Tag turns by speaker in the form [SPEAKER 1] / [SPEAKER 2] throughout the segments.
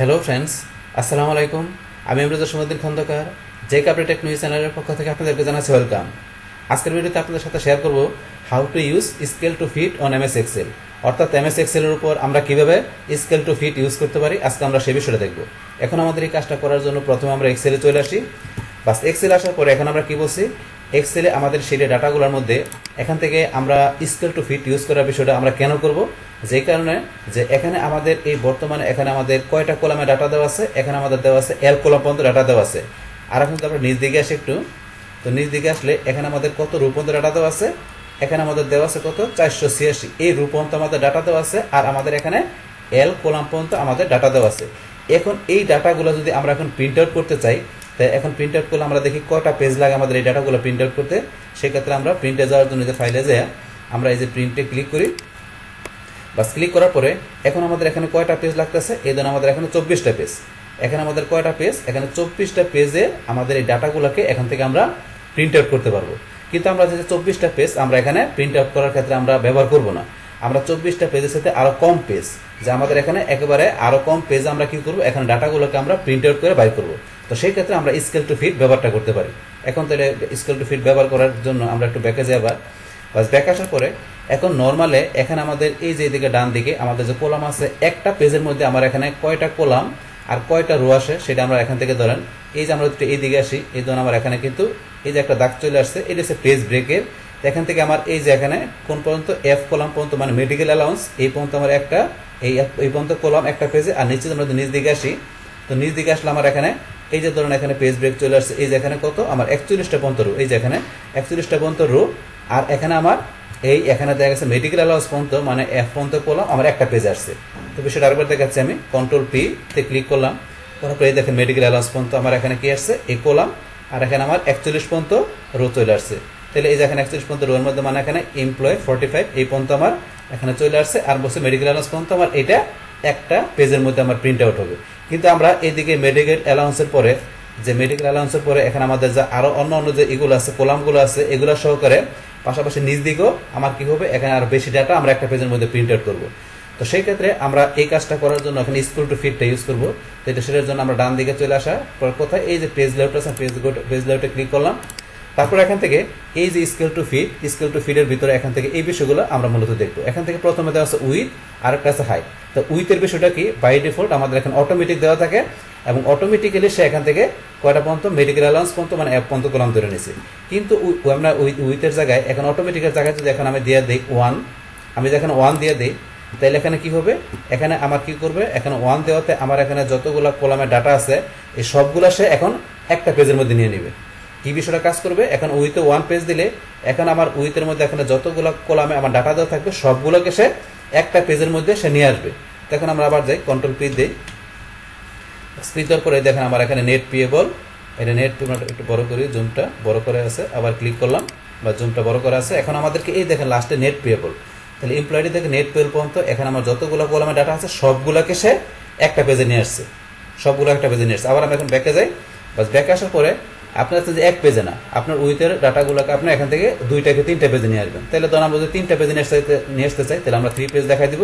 [SPEAKER 1] Hello friends, আসসালামু আলাইকুম। আমি ইমরুজা সমুদ্দিন খন্দকার, যে কাপড়ে টেক নিউজ চ্যানেলের পক্ষ থেকে আপনাদেরকে জানাচ্ছি ওয়েলকাম। আজকের ভিডিওতে আপনাদের সাথে শেয়ার করব how to use scale to fit on MS Excel, অর্থাৎ এমএস এক্সেলের উপর আমরা কিভাবে স্কেল টু ফিট ইউজ করতে পারি। আজকে আমরা সেই বিষয়টা দেখব। এখন আমাদের এই কাজটা করার জন্য প্রথমে আমরা এক্সেলে চলে আসি। বাস এক্সেলে আসার পরে এখন আমরা কি বলছি, এক্সেলে আমাদের শিটের ডাটাগুলোর মধ্যে এখান থেকে আমরা স্কেল টু ফিট ইউজ করার বিষয়টা আমরা কেন করব, যেই কারণে যে এখানে আমাদের এই বর্তমানে এখানে আমাদের কয়টা কলামে ডাটা দেওয়া আছে, এখানে আমাদের দেওয়া আছে এল কলাম পর্যন্ত ডাটা দেওয়া আছে। আর এখন তো আমরা নিচ দিকে আসি একটু, তো নিচ দিকে আসলে এখানে আমাদের কত রূপ পর্যন্ত ডাটা দেওয়া আছে, এখানে আমাদের দেওয়া আছে কত 486, এই রূপ পর্যন্ত আমাদের ডাটা দেওয়া আছে। আর আমাদের এখানে এল কলাম পর্যন্ত আমাদের ডাটা দেওয়া আছে। এখন এই ডাটাগুলো যদি আমরা এখন প্রিন্ট আউট করতে চাই, তাই এখন প্রিন্ট আউট করলে আমরা দেখি কয়টা পেজ লাগে আমাদের এই ডাটাগুলো প্রিন্ট আউট করতে। সেক্ষেত্রে আমরা প্রিন্টে যাওয়ার জন্য যে ফাইলে যাই আমরা এই যে প্রিন্টে ক্লিক করি। বাস ক্লিক করার পরে এখন আমাদের এখানে কয়টা পেজ লাগতেছে, এই জন্য আমাদের এখানে 24টা পেজ। এখানে আমাদের কয়টা পেজ, এখানে 24টা পেজে আমাদের এই ডাটাগুলোকে এখান থেকে আমরা প্রিন্ট আউট করতে পারবো। কিন্তু আমরা যে 24টা পেজ আমরা এখানে প্রিন্ট আউট করার ক্ষেত্রে আমরা ব্যবহার করব না। আমরা 24টা পেজের সাথে আরো কম পেজ, যে আমাদের এখানে একেবারে আরো কম পেজ আমরা কি করব, এখানে ডাটাগুলোকে আমরা প্রিন্ট আউট করে বাইর করবো। তো সেই ক্ষেত্রে আমরা স্কেল টু ফিট ব্যবহারটা করতে পারি। এখন তাহলে স্কেল টু ফিট ব্যবহার করার জন্য আমরা একটু ব্যাকে যাই। আবার বাস ব্যাক আসার পরে এখন নর্মালে এখানে আমাদের এই যে দিকে ডান দিকে আমাদের যে কলাম আছে, একটা পেজের মধ্যে আমার এখানে কয়টা কলাম আর কয়টা রো আসে সেটা আমরা এখান থেকে ধরেন এই যে আমরা একটু এই দিকে আসি, এই জন্য আমার এখানে কিন্তু এই যে একটা দাগ চলে আসছে, এটা হচ্ছে পেজ ব্রেকের। এখান থেকে আমার এই যে এখানে কোন পর্যন্ত এফ কলাম পর্যন্ত মানে মেডিকেল অ্যালাউন্স এই পর্যন্ত আমার একটা এই পর্যন্ত কলাম একটা পেজে। আর নিচে আমরা নিচ দিকে আসি, তো নিচ দিকে আসলে আমার এখানে এই যে ধরুন এখানে পেজ ব্রেক চলে আসছে, এই যে এখানে কত আমার 41টা পর্যন্ত রো, এই যে এখানে 41টা পর্যন্ত রো। আর এখানে আমার এখানে দেখা গেছে মেডিকেল অ্যালাউন্স পর্যন্ত মানে এফ পর্যন্ত করলাম আমার একটা পেজ আসছে। তো বিষয়টা আরেকবার দেখাচ্ছি, আমি কন্ট্রোল পি তে ক্লিক করলাম, করার পরে দেখেন মেডিকেল অ্যালাউন্স পর্যন্ত আমার এখানে কি আসছে এই কলাম। আর এখানে আমার 41 পর্যন্ত রো চলে আসছে। তাহলে এই যে এখানে 41 পর্যন্ত রোর মধ্যে মানে এখানে এমপ্লয় 45 এই পর্যন্ত আমার এখানে চলে আসছে। আর বলছে মেডিকেল অ্যালাউন্স পর্যন্ত আমার এটা একটা পেজের মধ্যে আমার প্রিন্ট আউট হবে। কিন্তু আমরা এইদিকে মেডিকেল অ্যালাউন্সের পরে যে মেডিকেল অ্যালাউন্সের পরে এখানে আমাদের যে আরো অন্য অন্য যে এগুলো আছে কলামগুলো আছে, এগুলো সহকারে পাশাপাশি নিচ দিকেও আমার কি হবে, এখানে আরো বেশি ডাটা আমরা একটা পেজের মধ্যে প্রিন্ট আউট করবো। তো সেই ক্ষেত্রে আমরা এই কাজটা করার জন্য এখানে স্কেল টু ফিটটা ইউজ করবো। তো এটা সেটার জন্য আমরা ডান দিকে চলে আসা পর কোথায় এই যে পেজ লেআউট আছে, পেজ লেআউটে ক্লিক করলাম। তারপর এখান থেকে এই যে স্কেল টু ফিটের ভিতরে এখান থেকে এই বিষয়গুলো আমরা মূলত দেখবো। এখান থেকে প্রথমে দেওয়া আছে উইথ, আর একটা আছে হাইট। তো উইথের বিষয়টা কি, বাই ডিফল্ট আমাদের এখানে অটোমেটিক দেওয়া থাকে এবং অটোমেটিক্যালি সে এখান থেকে কয়টা পর্যন্ত মেডিকেল অ্যালাউন্স পর্যন্ত মানে অ্যাপ পর্যন্ত কলাম ধরে নিয়েছে। কিন্তু আমরা উইথের জায়গায় এখন অটোমেটিকের জায়গায় যদি এখন আমি দিয়ে দিই 1, আমি যদি এখানে 1 দিয়ে দিই, তাহলে এখানে কি হবে, এখানে আমার কি করবে, এখানে 1 দেওয়াতে আমার এখানে যতগুলো কলামের ডাটা আছে এই সবগুলো সে এখন একটা পেজের মধ্যে নিয়ে নেবে। কি বিষয়টা কাজ করবে, এখন উইথে 1 পেজ দিলে এখন আমার উইথের মধ্যে এখানে যতগুলো কলামে আমার ডাটা দেওয়া থাকবে সবগুলোকে সে একটা পেজের মধ্যে সে নিয়ে আসবে। এখন আমরা আবার যাই কন্ট্রোল পি দিই, স্প্লিট দেওয়ার পরে দেখেন আমার এখানে নেট পিয়েবল, এটা নেট একটু বড় করি, জুমটা বড় করে আছে, আবার ক্লিক করলাম বা জুমটা বড় করে আছে। এখন আমাদেরকে এই দেখেন লাস্টে নেট পিয়েবল, তাহলে এমপ্লয়ি থেকে নেট পেয়েবল পর্যন্ত এখানে আমার যতগুলো কলামে ডাটা আছে সবগুলোকে সে একটা পেজে নিয়ে আসছে, সবগুলো একটা পেজে নিয়ে আসছে। আবার আমি এখন ব্যাকে যাই, বাস ব্যাকে আসার পরে আপনার যে এক পেজে না, আপনার উইথের ডাটাগুলোকে আপনি এখান থেকে 2টা 3টা পেজে নিয়ে আসবেন। তাহলে ধরুন আমরা যদি 3টা পেজে নিয়ে আসতে চাই, তাহলে আমরা 3 পেজ দেখাই দিব।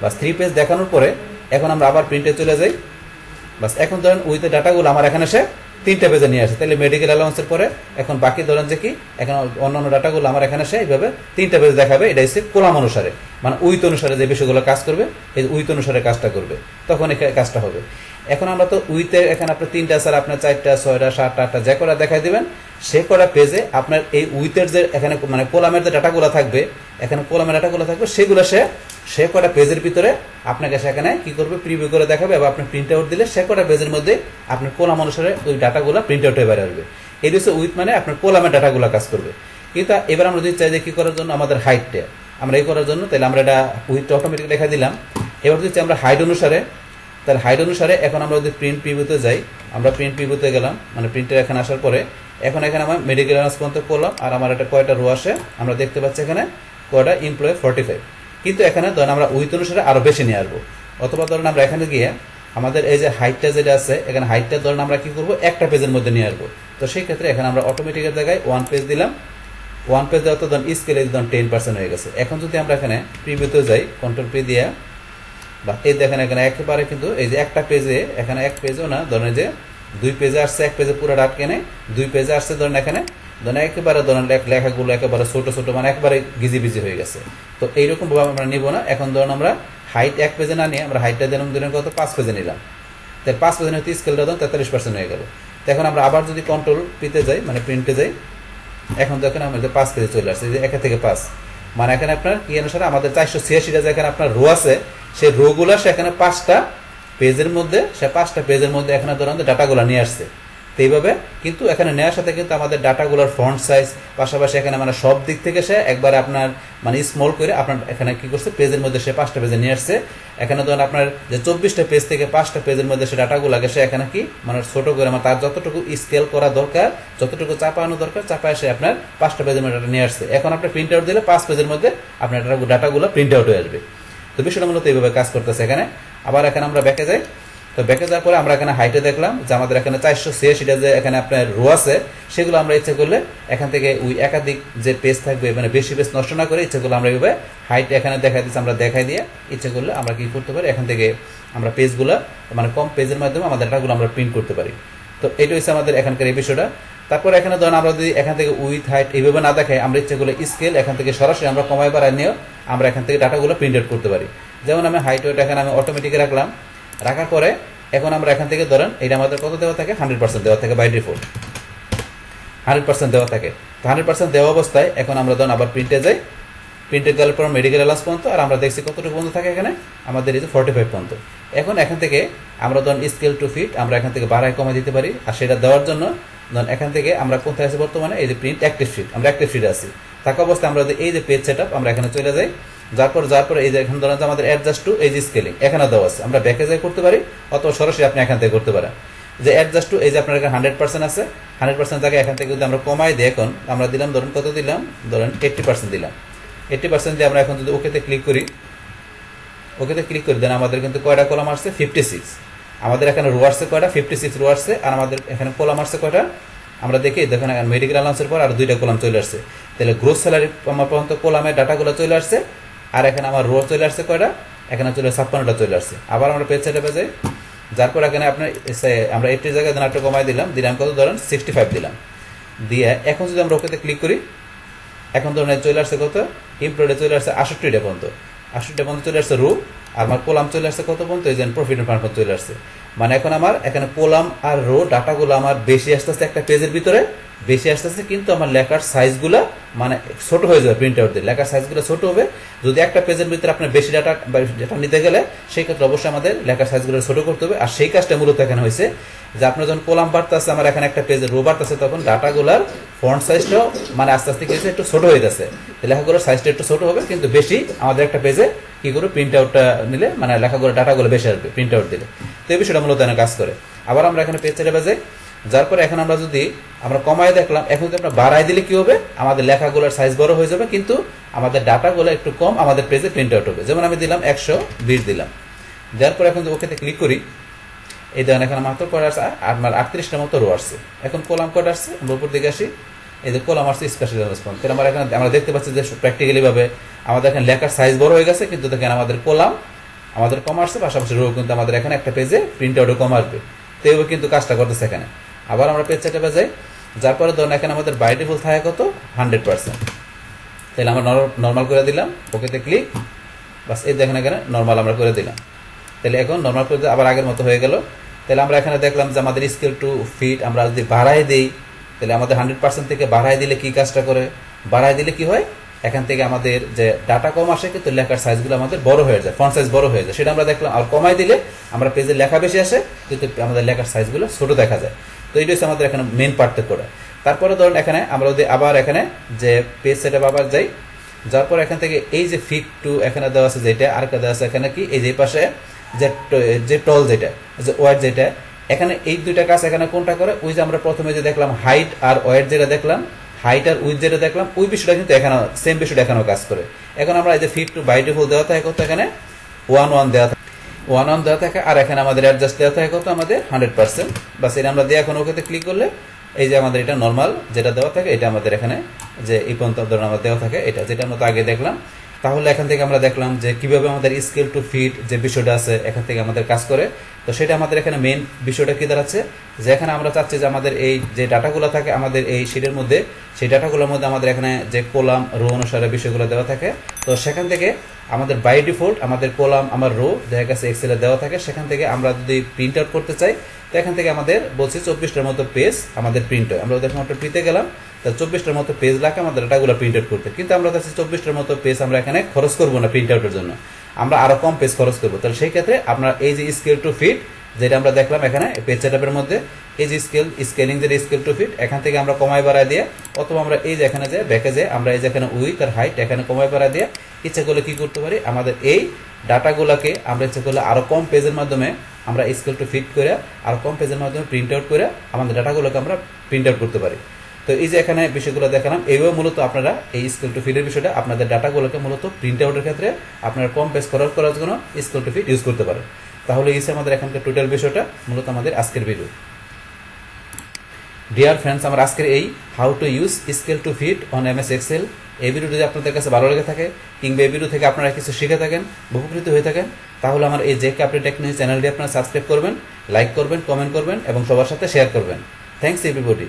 [SPEAKER 1] বাস 3 পেজ দেখানোর পরে এখন আমরা আবার প্রিন্টে চলে যাই। বাস এখন ধরেন উইথের ডাটাগুলো আমার এখানে সে 3টা পেজে নিয়ে আসে, তাহলে মেডিকেল অ্যালাউন্সের পরে এখন বাকি ধরেন যে কি এখন অন্যান্য ডাটাগুলো আমার এখানে সে এইভাবে 3টা পেজ দেখাবে। এটা হচ্ছে কলাম অনুসারে মানে উইথ অনুসারে যে বিষয়গুলো কাজ করবে, এই উইথ অনুসারে কাজটা করবে, তখন এখানে কাজটা হবে। এখন আমরা তো উইথে এখানে আপনার 3টা স্যার আপনার 4টা 6টা 7টা 8টা যে কটা দেখাই দিবেন, সে কটা পেজে আপনার এই উইথের যে এখানে মানে কলামের যে ডাটাগুলো থাকবে, এখানে কলামের ডাটাগুলো থাকবে, সেগুলো সে কটা পেজের ভিতরে আপনাকে সেখানে কি করবে, প্রিভিউ করে দেখাবে এবং আপনি প্রিন্ট আউট দিলে সে কটা পেজের মধ্যে আপনার কলাম অনুসারে ওই ডাটাগুলো প্রিন্ট আউট হয়ে বের আসবে। এই হচ্ছে উইথ মানে আপনার কলামের ডাটাগুলো কাজ করবে। কিন্তু এবার আমরা যদি চাই যে কি করার জন্য আমাদের হাইটটা আমরা এই করার জন্য, তাহলে আমরা এটা উইথটা অটোমেটিক লেখা দিলাম। এবার যদি আমরা হাইট অনুসারে, তাহলে হাইট অনুসারে এখন আমরা যদি প্রিন্ট প্রিভিউতে যাই, আমরা প্রিন্ট প্রিভিউতে গেলাম, মানে প্রিন্টের এখানে আসার পরে এখন এখানে আমার মেডিকেল অ্যালাউন্স পর্যন্ত করলাম। আর আমার একটা কয়টা রো আসে আমরা দেখতে পাচ্ছি, এখানে কয়টা এমপ্লয় 45। কিন্তু এখানে ধরেন আমরা উইথ অনুসারে আরো বেশি নিয়ে আসবো, অথবা ধরেন আমরা এখানে গিয়ে আমাদের এই যে হাইটটা যেটা আছে এখানে হাইটটা ধরেন আমরা কি করবো একটা পেজের মধ্যে নিয়ে আসবো। তো সেই ক্ষেত্রে এখানে আমরা অটোমেটিকের জায়গায় 1 পেজ দিলাম, 1 পেজ দেওয়া তো ধরেন স্কেলে ধরেন 10% হয়ে গেছে। এখন যদি আমরা এখানে প্রিভিউতে যাই, কন্ট্রোল পি দিয়ে বা এই দেখেন এখানে একেবারে কিন্তু এই যে একটা পেজে এখানে এক পেজও না, ধরেন যে 2 পেজে আসছে, এক পেজে পুরো আটকে নেই, 2 পেজে আসছে ধরেন এখানে, ধরেন একেবারে ধরেন লেখাগুলো একেবারে ছোট ছোট মানে একবারে গিজি হয়ে গেছে। তো এইরকম ভাবে আমরা নিব না। এখন ধরুন আমরা হাইট এক পেজে না নিয়ে আমরা হাইটটা দিলাম ধরেন কত 5 পেজে নিলাম, তাই 5 পেজে নিতে স্কেলটা ধরুন 43% হয়ে গেল। তো এখন আমরা আবার যদি কন্ট্রোল পিতে যাই মানে প্রিন্টে যাই, এখন দেখেন আমাদের 5 পেজে চলে আসছে, যে 1 থেকে 5 মানে এখানে আপনার কি অনুসারে আমাদের 486টা যেখানে আপনার রো আছে সেই রো গুলা সেখানে 5টা পেজের মধ্যে, সে 5টা পেজের মধ্যে এখানে ধরুন ডাটাগুলো নিয়ে আসছে। তো এইভাবে কিন্তু এখানে নেওয়ার সাথে কিন্তু আমাদের ডাটাগুলোর ফন্ট সাইজ পাশাপাশি এখানে মানে সব দিক থেকে সে একবার আপনার মানে স্মল করে আপনার এখানে কি করছে পেজের মধ্যে সে 5টা পেজে নিয়ে আসছে। এখানে ধরুন আপনার যে 24টা পেজ থেকে 5টা পেজের মধ্যে সে ডাটাগুলোকে সে এখানে কি মানে ছোট করে মানে তার যতটুকু স্কেল করা দরকার, যতটুকু চাপানো দরকার চাপায় সে আপনার 5টা পেজের মধ্যে নিয়ে আসছে। এখন আপনি প্রিন্ট আউট দিলে 5 পেজের মধ্যে আপনার ডাটাগুলো প্রিন্ট আউট হয়ে আসবে। তো বিষয়টা মূলত এইভাবে কাজ করতেছে এখানে। আবার এখানে আমরা ব্যাকে যাই, তো ব্যাকে যাওয়ার পরে আমরা এখানে হাইটে দেখলাম যে আমাদের এখানে 486টা যে এখানে আপনার রো আছে সেগুলো আমরা ইচ্ছা করলে এখান থেকে ওই একাধিক যে পেজ থাকবে মানে বেশি পেজ নষ্ট না করে ইচ্ছা করলে আমরা এইভাবে হাইট এখানে দেখাই দিচ্ছি, আমরা দেখাই দিয়ে ইচ্ছা করলে আমরা কি করতে পারি এখান থেকে আমরা পেজগুলো মানে কম পেজের মাধ্যমে আমাদের ডাটাগুলো আমরা প্রিন্ট করতে পারি। তো এটা হচ্ছে আমাদের এখানকার এই বিষয়টা। তারপর এখানে ধরেন আমরা যদি এখান থেকে উইথ হাইট এইভাবে না দেখাই, আমরা ইচ্ছা করলে স্কেল এখান থেকে সরাসরি আমরা কমায় বাড়ায় নিয়েও আমরা এখান থেকে ডাটাগুলো প্রিন্ট আউট করতে পারি। যেমন আমি হাইট ওয়েট এখানে আমি অটোমেটিক রাখলাম, রাখার পরে এখন আমরা এখান থেকে ধরেন এটা আমাদের কত দেওয়া থাকে 100% দেওয়া থাকে, বাই ডিফল্ট 100% দেওয়া থাকে। তো 100% দেওয়া অবস্থায় এখন আমরা ধরেন আবার প্রিন্টে যাই, প্রিন্টে গেলে পর মেডিকেল অ্যালাউন্স পর্যন্ত, আর আমরা দেখছি কতটুকু পর্যন্ত থাকে এখানে আমাদের এই যে 45 পর্যন্ত। এখন এখান থেকে আমরা ধরেন স্কেল টু ফিট আমরা এখান থেকে বাড়ায় কমা দিতে পারি। আর সেটা দেওয়ার জন্য ধরেন এখান থেকে আমরা কোথায় আছি বর্তমানে এই যে প্রিন্ট অ্যাক্টিভ শিট, আমরা অ্যাক্টিভ শিটে আছি। থাকা অবস্থায় আমরা এই যে পেজ সেটআপ আমরা এখানে চলে যাই, যার পরে এই যে এখন ধরেন আমাদের অ্যাডজাস্ট টু এই যে স্কেলিং এখানে দেওয়া আছে, আমরা ব্যাকে যাই করতে পারি অথবা সরাসরি আপনি এখান থেকে করতে পারেন। যে অ্যাডজাস্ট টু এই যে আপনার এখানে 100% আছে, 100% জায়গায় এখান থেকে যদি আমরা কমাই দিই, এখন আমরা দিলাম ধরেন কত দিলাম, ধরেন 80% দিলাম। 80% দিয়ে আমরা এখন যদি ওকেতে ক্লিক করি, ওকেতে ক্লিক করে দেন আমাদের কিন্তু কয়টা কলাম আসছে 56। আমাদের এখানে রো আসছে কয়টা 56 রো আসছে, আর আমাদের এখানে কলাম আসছে কয়টা আমরা দেখি দেখেন মেডিকেল অ্যালাউন্সের পর আর 2টা কলাম চলে আসছে। তাহলে গ্রোস স্যালারি আমার পর্যন্ত কলামের ডাটাগুলো চলে আসছে, আর এখানে আমার রো চলে আসছে কয়টা, এখানে চলে 56টা চলে আসছে। আবার আমরা পেজ সেটআপে যাই, যার পর এখানে আপনার আমরা 80 জায়গায় একটু কমাই দিলাম কত ধরেন 65 দিলাম দিয়ে এখন যদি আমরা ওকেতে ক্লিক করি, এখন ধরেন চলে আসছে কত ইমপ্লয়েডে চলে আসছে 68টা পর্যন্ত, 68টা পর্যন্ত চলে আসছে রো, আর আমার কলাম চলে আসছে কত পর্যন্ত এই যে প্রফিট এন্ড পারফরম্যান্স চলে আসছে। মানে এখন আমার এখানে কলাম আর রো ডাটাগুলো আমার বেশি আসতেছে, একটা পেজের ভিতরে বেশি আসতেছে, কিন্তু আমার লেখার সাইজগুলো মানে ছোট হয়ে যাবে, প্রিন্ট আউট দিয়ে লেখার সাইজগুলো ছোট হবে। যদি একটা পেজের ভিতরে আপনার বেশি ডাটা নিতে গেলে সেই ক্ষেত্রে অবশ্যই আমাদের লেখার সাইজগুলো ছোট করতে হবে। আর সেই কাজটা মূলত এখানে হয়েছে যে আপনার যখন কলাম বাড়তেছে, আমার এখানে একটা পেজের রো বাড়তেছে, তখন ডাটাগুলার ফন্ট সাইজটাও মানে আস্তে আস্তে কি হয়েছে একটু ছোট হয়ে যাচ্ছে, লেখাগুলোর সাইজটা একটু ছোট হবে, কিন্তু বেশি আমাদের একটা পেজে কি করে প্রিন্ট আউটটা নিলে মানে লেখাগুলো ডাটাগুলো বেশি আসবে প্রিন্ট আউট দিলে। তো এই বিষয়টা মূলত এখানে কাজ করে। আবার আমরা এখানে পেজ সেটআপে যাই, যার পরে এখন আমরা যদি আমরা কমায় দেখলাম, এখন যদি আমরা বাড়াই দিলে কি হবে আমাদের লেখাগুলোর সাইজ বড় হয়ে যাবে, কিন্তু আমাদের ডাটাগুলো একটু কম আমাদের পেজে প্রিন্ট আউট হবে। যেমন আমি দিলাম 120 দিলাম, দেওয়ার পর এখন ওকেতে ক্লিক করি, এই দেখেন এখানে মাত্র কয়টা আসছে আমার 38টার মতো রো আসছে। এখন কলাম কয়টা আসছে আমরা উপর দিকে আসি, এই যে কলাম আসছে স্পেশাল রেসপন্স। তাহলে আমরা এখানে আমরা দেখতে পাচ্ছি যে প্র্যাকটিক্যালি ভাবে আমাদের এখানে লেখার সাইজ বড় হয়ে গেছে, কিন্তু দেখেন আমাদের কলাম আমাদের কম আসছে, পাশাপাশি রো কিন্তু আমাদের এখানে একটা পেজে প্রিন্ট আউটও কম আসবে। তো এইভাবে কিন্তু কাজটা করতেছে এখানে। আবার আমরা পেজ সেটআপে যাই, যার পরে ধরুন এখানে আমাদের বাই ডিফল্ট থাকে কত 100%, তাহলে আমরা নর্মাল করে দিলাম, ওকেতে ক্লিক, বাস এই দেখেন এখানে নর্মাল আমরা করে দিলাম। তাহলে এখন নর্মাল করে আবার আগের মতো হয়ে গেল। তাহলে আমরা এখানে দেখলাম যে আমাদের স্কেল টু ফিট আমরা যদি বাড়াই দিই, তাহলে আমাদের 100% থেকে বাড়াই দিলে কি কাজটা করে, বাড়াই দিলে কি হয় এখান থেকে আমাদের যে ডাটা কম আসে, কিন্তু লেখার সাইজগুলো আমাদের বড় হয়ে যায়, ফন্ট সাইজ বড় হয়ে যায়, সেটা আমরা দেখলাম। আর কমাই দিলে আমরা পেজে লেখা বেশি আসে, কিন্তু আমাদের লেখার সাইজগুলো ছোট দেখা যায়। তো এইটা হচ্ছে আমাদের এখানে মেন পার্থক্যটা। তারপরে ধরুন এখানে আমরা যদি আবার এখানে যে পেজ সেটআপ আবার যাই, যার পর এখান থেকে এই যে ফিট টু এখানে দেওয়া আছে যেটা, আর একটা দেওয়া আছে এখানে কি এই যে পাশে যে টল যেটা যে ওয়াইড যেটা, এখানে এই দুইটা কাজ এখানে কোনটা করে, ওই যে আমরা প্রথমে যে দেখলাম হাইট আর ওয়াইড যেটা দেখলাম, হাইট আর উইথ যেটা দেখলাম, ওই বিষয়টা কিন্তু এখানে সেম বিষয়টা এখানেও কাজ করে। এখন আমরা এই যে ফিট টু বাই ডিফল্ট দেওয়া থাকে কত, এখানে 1 দেওয়া থাকে, 1 দেওয়া থাকে, আর এখানে আমাদের অ্যাডজাস্ট দেওয়া থাকে কত আমাদের 100%। বাস এটা আমরা দিয়ে এখন ওকেতে ক্লিক করলে এই যে আমাদের এটা নর্মাল যেটা দেওয়া থাকে, এটা আমাদের এখানে যে এই পর্যন্ত ধরুন আমরা দেওয়া থাকে, এটা যেটা আমরা তো আগে দেখলাম, তাহলে এখান থেকে আমরা দেখলাম যে কিভাবে আমাদের স্কেল টু ফিট যে বিষয়টা আছে এখান থেকে আমাদের কাজ করে। তো সেটা আমাদের এখানে মেইন বিষয়টা কি দাঁড়াচ্ছে, যে এখানে আমরা চাচ্ছি যে আমাদের এই যে ডাটাগুলো থাকে আমাদের এই শিটের মধ্যে, সেই ডাটাগুলোর মধ্যে আমাদের এখানে যে কলাম রো অনুসারে বিষয়গুলো দেওয়া থাকে। তো সেখান থেকে আমাদের বাই ডিফল্ট আমাদের কলাম আমার রো দেখা গেছে এক্সেলে দেওয়া থাকে, সেখান থেকে আমরা যদি প্রিন্ট আউট করতে চাই তো এখান থেকে আমাদের বলছি 24টার মতো পেজ আমাদের প্রিন্ট হয়। আমরা দেখুন একটা প্রিতে গেলাম, তা 24টার মতো পেজ লাগে আমাদের ডাটাগুলো প্রিন্ট আউট করতে, কিন্তু আমরা চাচ্ছি 24টার মতো পেজ আমরা এখানে খরচ করবো না প্রিন্ট আউটের জন্য, আমরা আরো কম পেজ খরচ করবো। তাহলে সেই ক্ষেত্রে আপনার এই যে স্কেল টু ফিট যেটা আমরা দেখলাম এখানে পেজ সেটআপের মধ্যে, এই যে স্কেলিং যে স্কেল টু ফিট এখান থেকে আমরা কমায় বাড়ায় দিয়ে, অথবা আমরা এই যে এখানে যে ব্যাকে যে আমরা এই যে এখানে উইথ আর হাইট এখানে কমায় বাড়ায় দিয়ে ইচ্ছা করলে কি করতে পারি, আমাদের এই ডাটাগুলোকে আমরা ইচ্ছা করলে আরো কম পেজের মাধ্যমে আমরা স্কেল টু ফিট করে আরো কম পেজের মাধ্যমে প্রিন্ট আউট করে আমাদের ডাটাগুলোকে আমরা প্রিন্ট আউট করতে পারি। তো এই যে এখানে বিষয়গুলো দেখালাম, এইভাবে মূলত আপনারা এই স্কেল টু ফিটের বিষয়টা আপনাদের ডাটাগুলোকে মূলত প্রিন্ট আউটের ক্ষেত্রে আপনারা কম পেজ খরচ করার জন্য স্কেল টু ফিট ইউজ করতে পারেন। তাহলে এই আমাদের এখানকার টোটাল বিষয়টা মূলত আমাদের আজকের ভিডিও। ডিয়ার ফ্রেন্ডস, আমার আজকের এই how to use scale to fit on MS Excel এই ভিডিও যদি আপনাদের কাছে ভালো লেগে থাকে কিংবা এই ভিডিও থেকে আপনারা কিছু শিখে থাকেন, উপকৃত হয়ে থাকেন, তাহলে আমার এই জেকে আপডেট টেকনোলজি চ্যানেলটি আপনারা সাবস্ক্রাইব করবেন, লাইক করবেন, কমেন্ট করবেন এবং সবার সাথে শেয়ার করবেন। Thanks everybody.